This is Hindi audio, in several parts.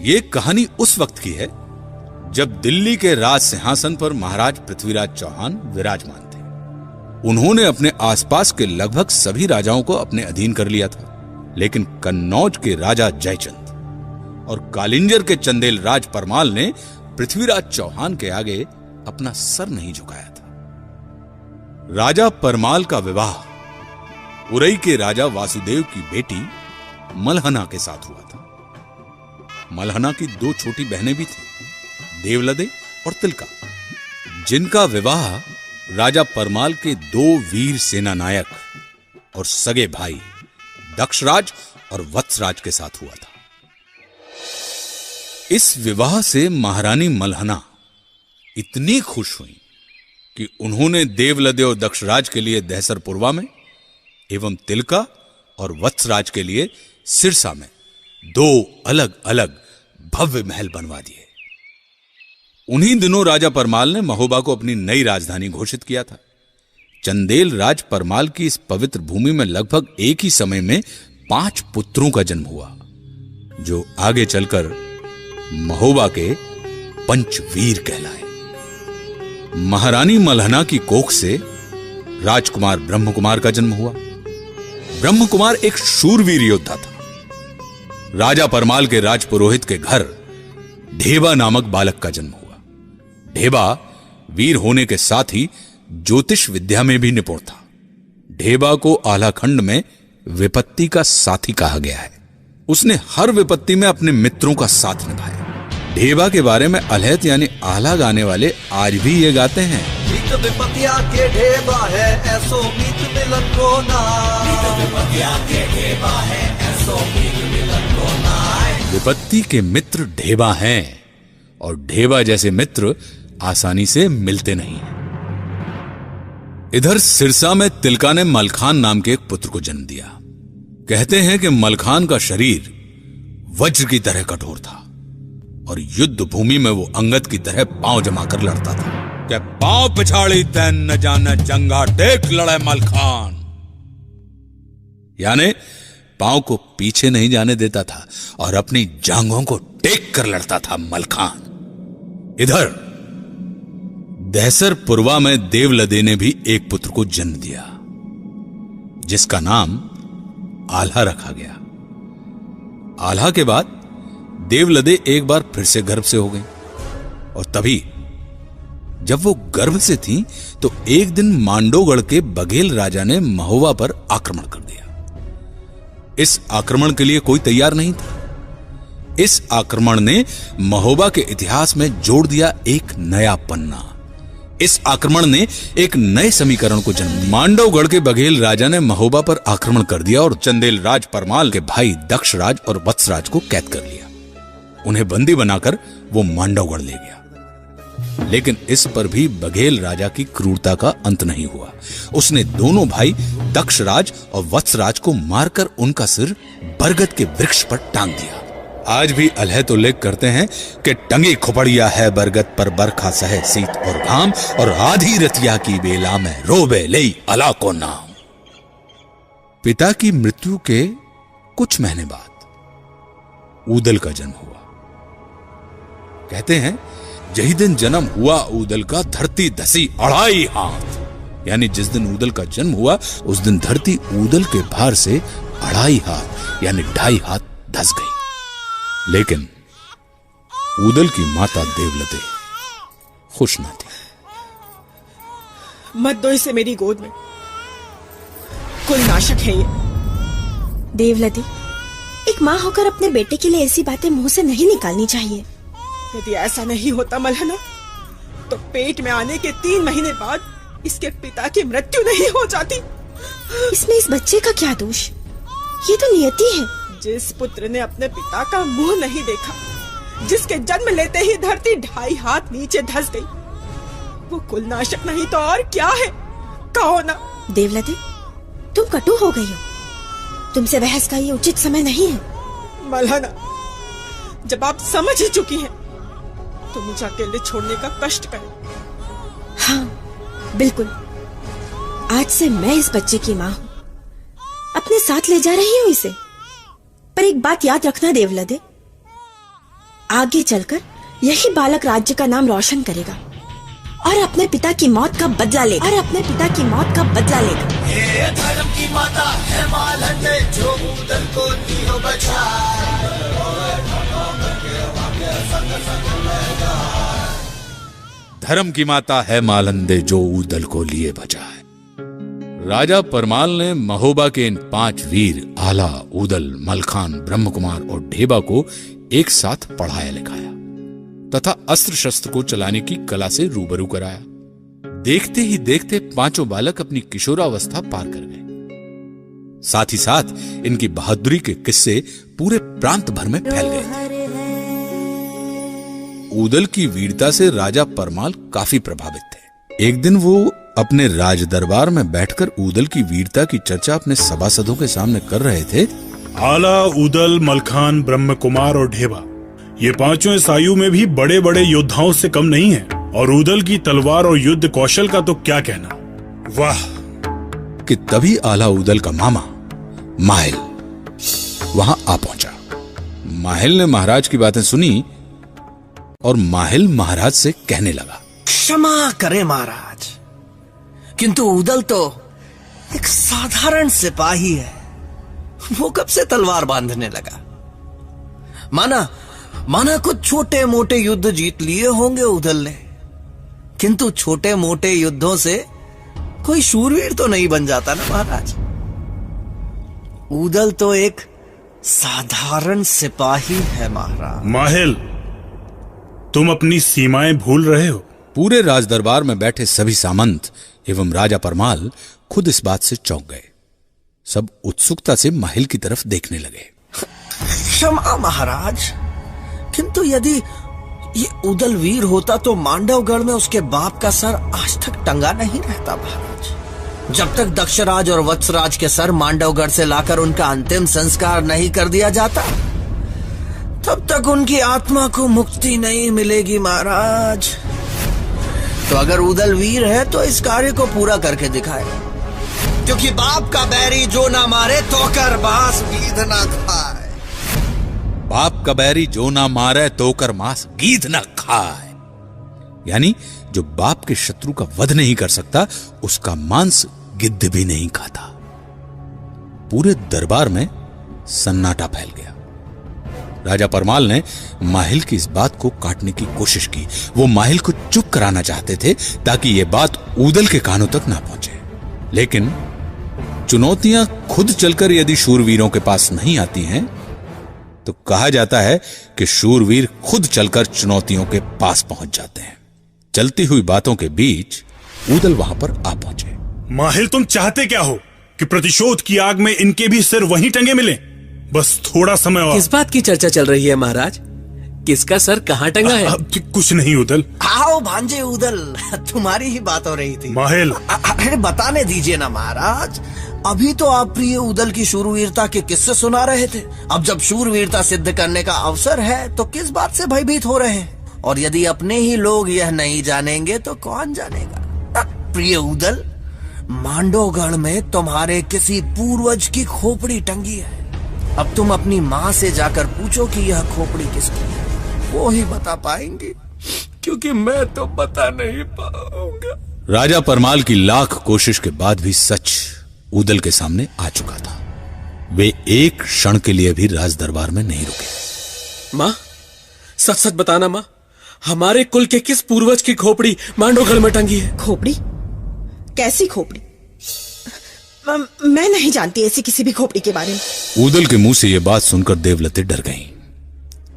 ये कहानी उस वक्त की है जब दिल्ली के राज सिंहासन पर महाराज पृथ्वीराज चौहान विराजमान थे। उन्होंने अपने आसपास के लगभग सभी राजाओं को अपने अधीन कर लिया था, लेकिन कन्नौज के राजा जयचंद और कालिंजर के चंदेल राज परमाल ने पृथ्वीराज चौहान के आगे अपना सर नहीं झुकाया था। राजा परमाल का विवाह उरई के राजा वासुदेव की बेटी मलहना के साथ हुआ था। मलहना की 2 छोटी बहनें भी थीं, देवलदे और तिलका, जिनका विवाह राजा परमाल के 2 वीर सेना नायक और सगे भाई दक्षराज और वत्सराज के साथ हुआ था। इस विवाह से महारानी मलहना इतनी खुश हुई कि उन्होंने देवलदे और दक्षराज के लिए दहसरपुरवा में एवं तिलका और वत्सराज के लिए सिरसा में 2 अलग अलग भव्य महल बनवा दिए। उन्हीं दिनों राजा परमाल ने महोबा को अपनी नई राजधानी घोषित किया था। चंदेल राज परमाल की इस पवित्र भूमि में लगभग एक ही समय में 5 पुत्रों का जन्म हुआ, जो आगे चलकर महोबा के पंचवीर कहलाए। महारानी मलहना की कोख से राजकुमार ब्रह्मकुमार का जन्म हुआ। ब्रह्मकुमार एक शूरवीर योद्धा था। राजा परमाल के राजपुरोहित के घर ढेबा नामक बालक का जन्म हुआ। ढेबा वीर होने के साथ ही ज्योतिष विद्या में भी निपुण था। ढेबा को आलाखंड में विपत्ति का साथी कहा गया है। उसने हर विपत्ति में अपने मित्रों का साथ निभाया। ढेबा के बारे में अलहत यानी आला गाने वाले आज भी ये गाते हैं, विपत्तिया के ढेबा है ऐसो मीत मिलन को ना, विपत्तिया के ढेबा है ऐसो मीत मिलन को ना। विपत्ति के मित्र ढेबा हैं और ढेबा जैसे मित्र आसानी से मिलते नहीं। इधर सिरसा में तिलका ने मलखान नाम के एक पुत्र को जन्म दिया। कहते हैं कि मलखान का शरीर वज्र की तरह कठोर था और युद्ध भूमि में वो अंगद की तरह पांव जमा कर लड़ता था। क्या पांव पिछाड़ी तैन न जाने जंगा टेक लड़े मलखान, यानी पांव को पीछे नहीं जाने देता था और अपनी जांघों को टेक कर लड़ता था मलखान। इधर दहसरपुरवा में देवलदे ने भी एक पुत्र को जन्म दिया, जिसका नाम आल्हा रखा गया। आल्हा के बाद देवलदे एक बार फिर से गर्भ से हो गई और तभी जब वो गर्भ से थी तो एक दिन मांडोगढ़ के बघेल राजा ने महोबा पर आक्रमण कर दिया। इस आक्रमण के लिए कोई तैयार नहीं था। इस आक्रमण ने महोबा के इतिहास में जोड़ दिया एक नया पन्ना। इस आक्रमण ने एक नए समीकरण को जन्म दिया। मांडवगढ़ के बघेल राजा ने महोबा पर आक्रमण कर दिया और चंदेल राज परमाल के भाई दक्षराज और वत्सराज को कैद कर लिया। उन्हें बंदी बनाकर वो मांडवगढ़ ले गया। लेकिन इस पर भी बघेल राजा की क्रूरता का अंत नहीं हुआ। उसने दोनों भाई दक्षराज और वत्सराज को मारकर उनका सिर बरगद के वृक्ष पर टांग दिया। आज भी अलहत उल्लेख करते हैं कि टंगी खुपड़िया है बरगद पर बरखा सहे शीत और घाम, और आधी रतिया की बेला में रोबे लई अला को नाम। पिता की मृत्यु के कुछ महीने बाद ऊदल का जन्म हुआ। कहते हैं यही दिन जन्म हुआ ऊदल का, धरती धसी 2.5 हाथ। यानी जिस दिन ऊदल का जन्म हुआ उस दिन धरती ऊदल के भार से 2.5 हाथ यानी 2.5 हाथ धस गई। लेकिन ऊदल की माता देवलदे खुश न थी। मत दो इसे मेरी गोद में, कुल नाशक है ये। देवलदे, एक माँ होकर अपने बेटे के लिए ऐसी बातें मुंह से नहीं निकालनी चाहिए। यदि ऐसा नहीं होता मलहना, तो पेट में आने के 3 महीने बाद इसके पिता की मृत्यु नहीं हो जाती। इसमें इस बच्चे का क्या दोष? ये तो नियति है। जिस पुत्र ने अपने पिता का मुंह नहीं देखा, जिसके जन्म लेते ही धरती 2.5 हाथ नीचे धस गई, वो कुलनाशक नहीं तो और क्या है? कहो ना। देवलदे, तुम कटु हो गई हो। तुमसे बहस का ये उचित समय नहीं है। मलहना, जब आप समझ ही चुकी हैं, तो मुझे अकेले छोड़ने का कष्ट करें। हाँ, बिल्कुल। आज से मैं इस बच्चे की माँ हूँ, अपने साथ ले जा रही हूँ इसे। पर एक बात याद रखना देवलदे, आगे चलकर यही बालक राज्य का नाम रोशन करेगा और अपने पिता की मौत का बदला लेगा ये धर्म की माता है मालंदे जो उदल को दियो बचाए। धर्म की माता है मालंदे जो ऊदल को लिए बचाए। राजा परमाल ने महोबा के इन 5 वीर आला, ऊदल, मलखान, ब्रह्मकुमार और ढेबा को एक साथ पढ़ाया लिखाया तथा अस्त्र शस्त्र को चलाने की कला से रूबरू कराया। देखते ही देखते 5 बालक अपनी किशोरावस्था पार कर गए। साथ ही साथ इनकी बहादुरी के किस्से पूरे प्रांत भर में फैल गए थे। ऊदल की वीरता से राजा परमाल काफी प्रभावित थे। एक दिन वो अपने राज दरबार में बैठकर ऊदल की वीरता की चर्चा अपने सभासदों के सामने कर रहे थे। आला, ऊदल, मलखान, ब्रह्मकुमार और ढेबा, ये 5 इस आयु में भी बड़े बड़े योद्धाओं से कम नहीं हैं। और ऊदल की तलवार और युद्ध कौशल का तो क्या कहना। वाह! कि तभी आला ऊदल का मामा माहिल वहां आ पहुंचा। माहिल ने महाराज की बातें सुनी और माहिल महाराज से कहने लगा, क्षमा करें महाराज, किंतु ऊदल तो एक साधारण सिपाही है। वो कब से तलवार बांधने लगा? माना कुछ छोटे मोटे युद्ध जीत लिए होंगे ऊदल ने, किंतु छोटे मोटे युद्धों से कोई शूरवीर तो नहीं बन जाता ना महाराज। ऊदल तो एक साधारण सिपाही है महाराज। माहिल, तुम अपनी सीमाएं भूल रहे हो। पूरे राज दरबार में बैठे सभी सामंत एवं राजा परमाल खुद इस बात से चौंक गए। सब उत्सुकता से माहिल की तरफ देखने लगे। क्षमा महाराज, किंतु यदि ये ऊदल वीर होता तो मांडवगढ़ में उसके बाप का सर आज तक टंगा नहीं रहता महाराज। जब तक दक्षराज और वत्सराज के सर मांडवगढ़ से लाकर उनका अंतिम संस्कार नहीं कर दिया जाता, तब तक उनकी आत्मा को मुक्ति नहीं मिलेगी महाराज। तो अगर ऊदल वीर है तो इस कार्य को पूरा करके दिखाए, क्योंकि बाप का बैरी जो ना मारे तो कर बास गीध ना खाए। बाप का बैरी जो ना मारे तो कर मांस गीध ना खाए। यानी जो बाप के शत्रु का वध नहीं कर सकता उसका मांस गिद्ध भी नहीं खाता। पूरे दरबार में सन्नाटा फैल गया। राजा परमाल ने माहिल की इस बात को काटने की कोशिश की। वो माहिल को चुप कराना चाहते थे ताकि यह बात ऊदल के कानों तक ना पहुंचे, लेकिन चुनौतियां खुद चलकर यदि शूरवीरों के पास नहीं आती हैं तो कहा जाता है कि शूरवीर खुद चलकर चुनौतियों के पास पहुंच जाते हैं। चलती हुई बातों के बीच ऊदल वहां पर आ पहुंचे। माहिल, तुम चाहते क्या हो कि प्रतिशोध की आग में इनके भी सिर वहीं टंगे मिले? बस थोड़ा समय और। किस बात की चर्चा चल रही है महाराज? किसका सर कहाँ टंगा है? कुछ नहीं ऊदल। आओ भांजे ऊदल, तुम्हारी ही बात हो रही थी। माहिल, अरे बताने दीजिए ना महाराज। अभी तो आप प्रिय ऊदल की शूरवीरता के किस्से सुना रहे थे। अब जब शूरवीरता सिद्ध करने का अवसर है तो किस बात से भयभीत हो रहे हैं? और यदि अपने ही लोग यह नहीं जानेंगे तो कौन जानेगा? प्रिय ऊदल, मांडवगढ़ में तुम्हारे किसी पूर्वज की खोपड़ी टंगी है। अब तुम अपनी माँ से जाकर पूछो कि यह खोपड़ी किसकी है, वो ही बता पाएंगे, क्योंकि मैं तो बता नहीं पाऊंगा। राजा परमाल की लाख कोशिश के बाद भी सच ऊदल के सामने आ चुका था। वे एक क्षण के लिए भी राज दरबार में नहीं रुके। माँ, सच सच बताना माँ, हमारे कुल के किस पूर्वज की खोपड़ी मांडवगढ़ में टंगी है? खोपड़ी? कैसी खोपड़ी? मैं नहीं जानती ऐसी किसी भी खोपड़ी के बारे में। ऊदल के मुंह से यह बात सुनकर देवलते डर गईं।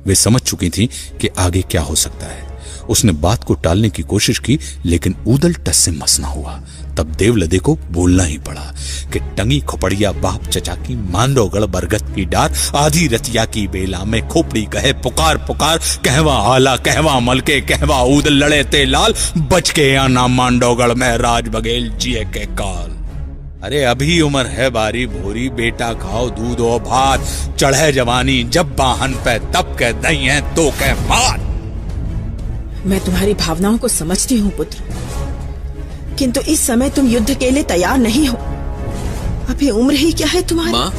वे समझ चुकी थीं कि आगे क्या हो सकता है। उसने बात को टालने की कोशिश की, लेकिन ऊदल टस से मस ना हुआ। तब देवलदे को बोलना ही पड़ा कि टंगी खोपड़िया बाप चचा की, मांडवगढ़ बरगद की डार, आधी रतिया की बेला में खोपड़ी कहे पुकार पुकार, कहवा आला कहवा मलके, कहवा ऊदल लड़े ते लाल, बच के आना मांडवगढ़ में राज बघेल जिए के काल। अरे अभी उम्र है बारी भोरी, बेटा खाओ दूध और भात, चढ़े जवानी जब बाहन पे, तब कह दई है तो कह मार। मैं तुम्हारी भावनाओं को समझती हूँ पुत्र, किंतु इस समय तुम युद्ध के लिए तैयार नहीं हो। अभी उम्र ही क्या है तुम्हारी? माँ,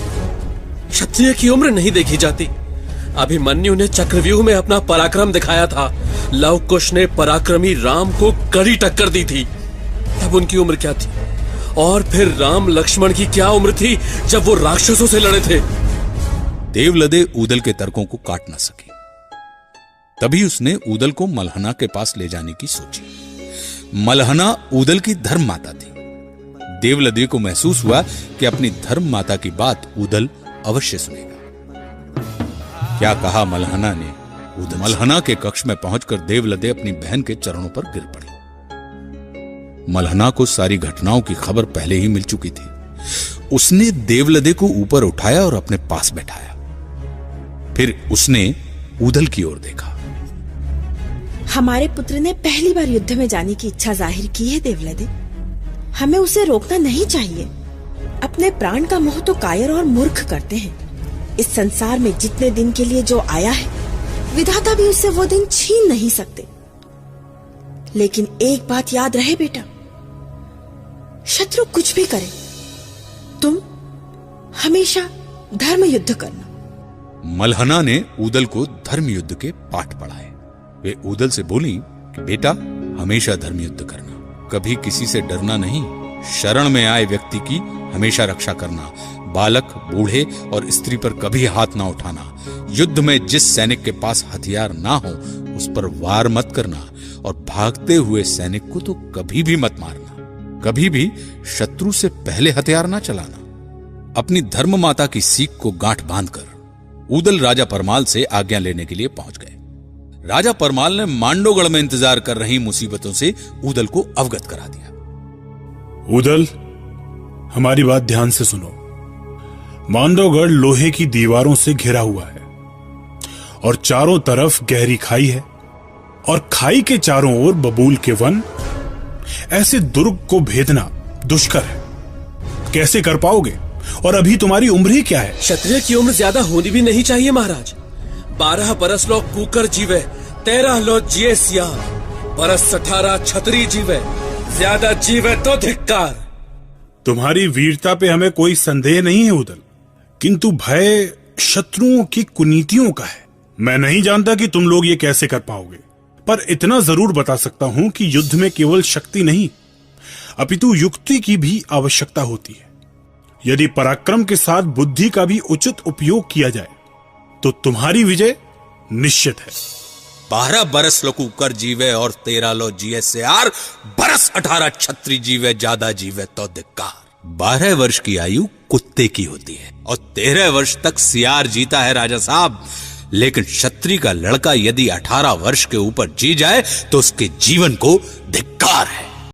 क्षत्रिय की उम्र नहीं देखी जाती। अभिमन्यु ने चक्रव्यूह में अपना पराक्रम दिखाया था, लव कुश ने पराक्रमी राम को कड़ी टक्कर दी थी। तब उनकी उम्र क्या थी? और फिर राम लक्ष्मण की क्या उम्र थी जब वो राक्षसों से लड़े थे? देवलदे ऊदल के तर्कों को काट न सकी। तभी उसने ऊदल को मलहना के पास ले जाने की सोची। मलहना ऊदल की धर्म माता थी। देवलदे को महसूस हुआ कि अपनी धर्म माता की बात ऊदल अवश्य सुनेगा। क्या कहा मलहना ने? ऊदल मलहना के कक्ष में पहुंचकर देवलदे अपनी बहन के चरणों पर गिर पड़ी। मलहना को सारी घटनाओं की खबर पहले ही मिल चुकी थी। उसने देवलदे को ऊपर उठाया और अपने पास बैठाया। फिर उसने ऊदल की ओर देखा। हमारे पुत्र ने पहली बार युद्ध में जाने की इच्छा जाहिर की है देवलदे। हमें उसे रोकना नहीं चाहिए। अपने प्राण का मोह तो कायर और मूर्ख करते हैं। इस संसार में जितने दिन के लिए जो आया है, विधाता भी उससे वो दिन छीन नहीं सकते। लेकिन एक बात याद रहे बेटा, शत्रु कुछ भी करे, तुम हमेशा धर्म युद्ध करना। मलहना ने ऊदल को धर्म युद्ध के पाठ पढ़ाए। वे ऊदल से बोली कि बेटा, हमेशा धर्म युद्ध करना, कभी किसी से डरना नहीं, शरण में आए व्यक्ति की हमेशा रक्षा करना, बालक, बूढ़े और स्त्री पर कभी हाथ ना उठाना, युद्ध में जिस सैनिक के पास हथियार ना हो उस पर वार मत करना, और भागते हुए सैनिक को तो कभी भी मत मारना, कभी भी शत्रु से पहले हथियार ना चलाना। अपनी धर्म माता की सीख को गांठ बांधकर ऊदल राजा परमाल से आज्ञा लेने के लिए पहुंच गए। राजा परमाल ने मांडोगढ़ में इंतजार कर रही मुसीबतों से ऊदल को अवगत करा दिया। ऊदल, हमारी बात ध्यान से सुनो। मांडोगढ़ लोहे की दीवारों से घिरा हुआ है और चारों तरफ गहरी खाई है, और खाई के चारों ओर बबूल के वन। ऐसे दुर्ग को भेदना दुष्कर है। कैसे कर पाओगे? और अभी तुम्हारी उम्र ही क्या है? क्षत्रिय की उम्र ज्यादा होनी भी नहीं चाहिए महाराज। 12 बरस लो कूकर जीवे, 13 लो जिये सियार, बरस 18 छतरी जीवे, ज्यादा जीवे तो धिक्कार। तुम्हारी वीरता पे हमें कोई संदेह नहीं है ऊदल, किंतु भय शत्रुओं की कुनीतियों का है। मैं नहीं जानता कि तुम लोग ये कैसे कर पाओगे, पर इतना जरूर बता सकता हूं कि युद्ध में केवल शक्ति नहीं अपितु युक्ति की भी आवश्यकता होती है। यदि पराक्रम के साथ बुद्धि का भी उचित उपयोग किया जाए तो तुम्हारी विजय निश्चित है। 12 बरस लो कुकर जीवे और 13 लो जिये सियार, बरस 18 छत्री जीवे, ज्यादा जीवे तो धिक्कार। 12 वर्ष की आयु कुत्ते की होती है और 13 वर्ष तक सियार जीता है राजा साहब, लेकिन क्षत्रिय का लड़का यदि 18 वर्ष के ऊपर जी जाए तो उसके जीवन को धिक्कार है।